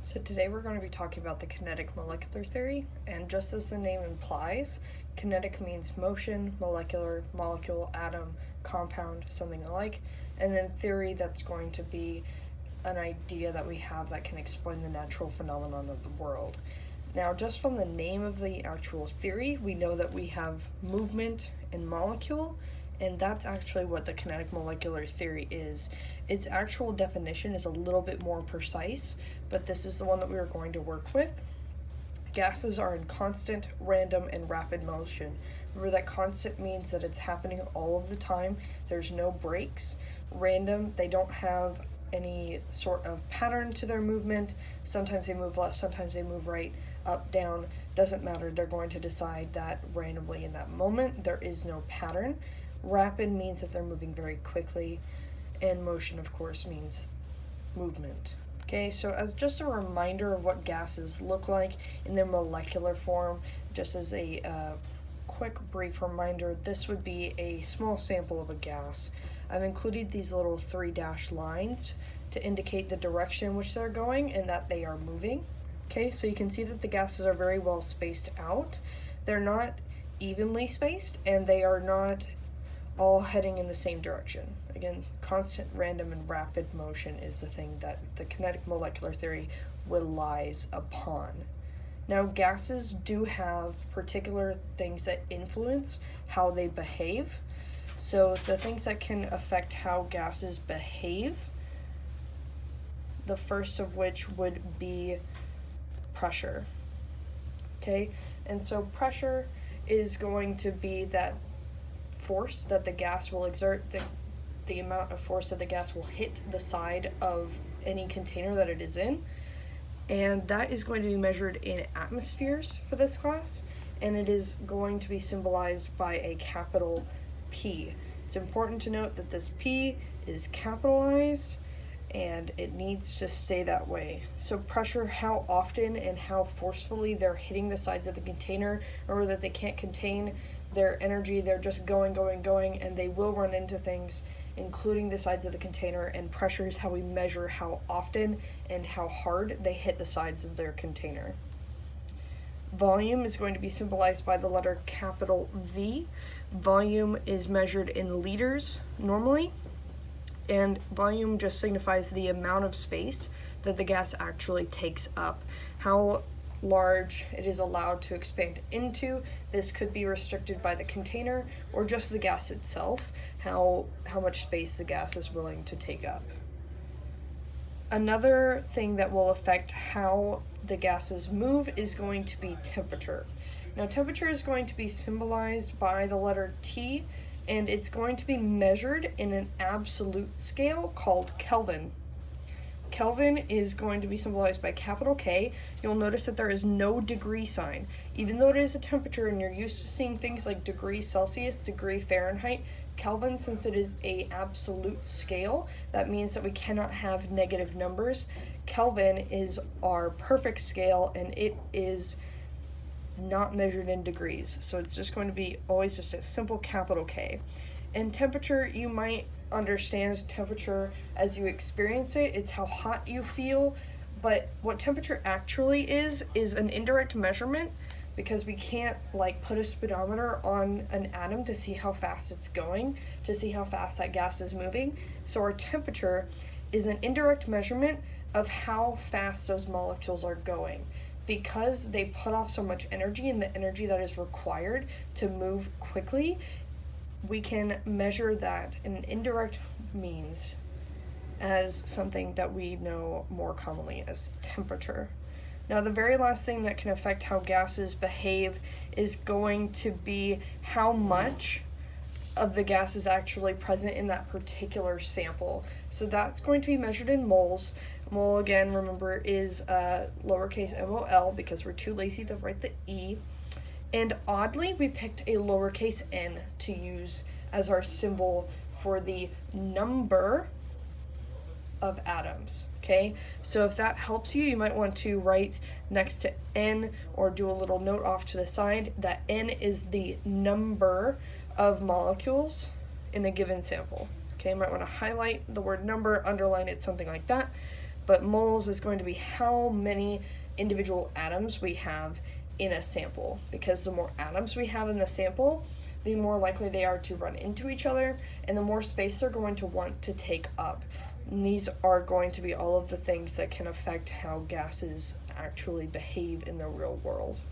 So today we're going to be talking about the kinetic molecular theory, and just as the name implies, kinetic means motion, molecular, molecule, atom, compound, something alike, and then theory, that's going to be an idea that we have that can explain the natural phenomenon of the world. Now, just from the name of the actual theory, we know that we have movement and molecule, and that's actually what the kinetic molecular theory is. Its actual definition is a little bit more precise, but this is the one that we are going to work with. Gases are in constant, random, and rapid motion. Remember that constant means that it's happening all of the time. There's no breaks. Random, they don't have any sort of pattern to their movement. Sometimes they move left, sometimes they move right, up, down, doesn't matter. They're going to decide that randomly in that moment. There is no pattern. Rapid means that they're moving very quickly, and motion, of course, means movement. Okay, so as just a reminder of what gases look like in their molecular form, just as a quick brief reminder, this would be a small sample of a gas. I've included these little 3 dashed lines to indicate the direction in which they're going and that they are moving. Okay, so you can see that the gases are very well spaced out. They're not evenly spaced, and they are not all heading in the same direction. Again, constant, random, and rapid motion is the thing that the kinetic molecular theory relies upon. Now, gases do have particular things that influence how they behave. So the things that can affect how gases behave, the first of which would be pressure. Okay, and so pressure is going to be that force that the gas will exert, the amount of force that the gas will hit the side of any container that it is in, and that is going to be measured in atmospheres for this class, and it is going to be symbolized by a capital P. It's important to note that this P is capitalized, and it needs to stay that way. So pressure, how often and how forcefully they're hitting the sides of the container, or that they can't contain their energy, they're just going, and they will run into things, including the sides of the container, and pressure is how we measure how often and how hard they hit the sides of their container. Volume is going to be symbolized by the letter capital V. Volume is measured in liters normally, and volume just signifies the amount of space that the gas actually takes up. How large it is allowed to expand into. This could be restricted by the container or just the gas itself, how much space the gas is willing to take up. Another thing that will affect how the gases move is going to be temperature. Now, temperature is going to be symbolized by the letter T, and it's going to be measured in an absolute scale called Kelvin. Kelvin is going to be symbolized by capital K. You'll notice that there is no degree sign. Even though it is a temperature and you're used to seeing things like degree Celsius, degree Fahrenheit, Kelvin, since it is an absolute scale, that means that we cannot have negative numbers. Kelvin is our perfect scale, and it is not measured in degrees. So it's just going to be always just a simple capital K. And temperature, you might understand temperature as you experience it. It's how hot you feel, but what temperature actually is an indirect measurement, because we can't put a speedometer on an atom to see how fast it's going, to see how fast that gas is moving. So our temperature is an indirect measurement of how fast those molecules are going, because they put off so much energy, and the energy that is required to move quickly, we can measure that in an indirect means as something that we know more commonly as temperature. Now, the very last thing that can affect how gases behave is going to be how much of the gas is actually present in that particular sample. So that's going to be measured in moles. Mole, again, remember, is lowercase mol, because we're too lazy to write the E. And oddly, we picked a lowercase n to use as our symbol for the number of atoms. Okay, so if that helps you, you might want to write next to n, or do a little note off to the side, that n is the number of molecules in a given sample. Okay, you might want to highlight the word number, underline it, something like that. but moles is going to be how many individual atoms we have in a sample, because the more atoms we have in the sample, the more likely they are to run into each other, and the more space they're going to want to take up. And these are going to be all of the things that can affect how gases actually behave in the real world.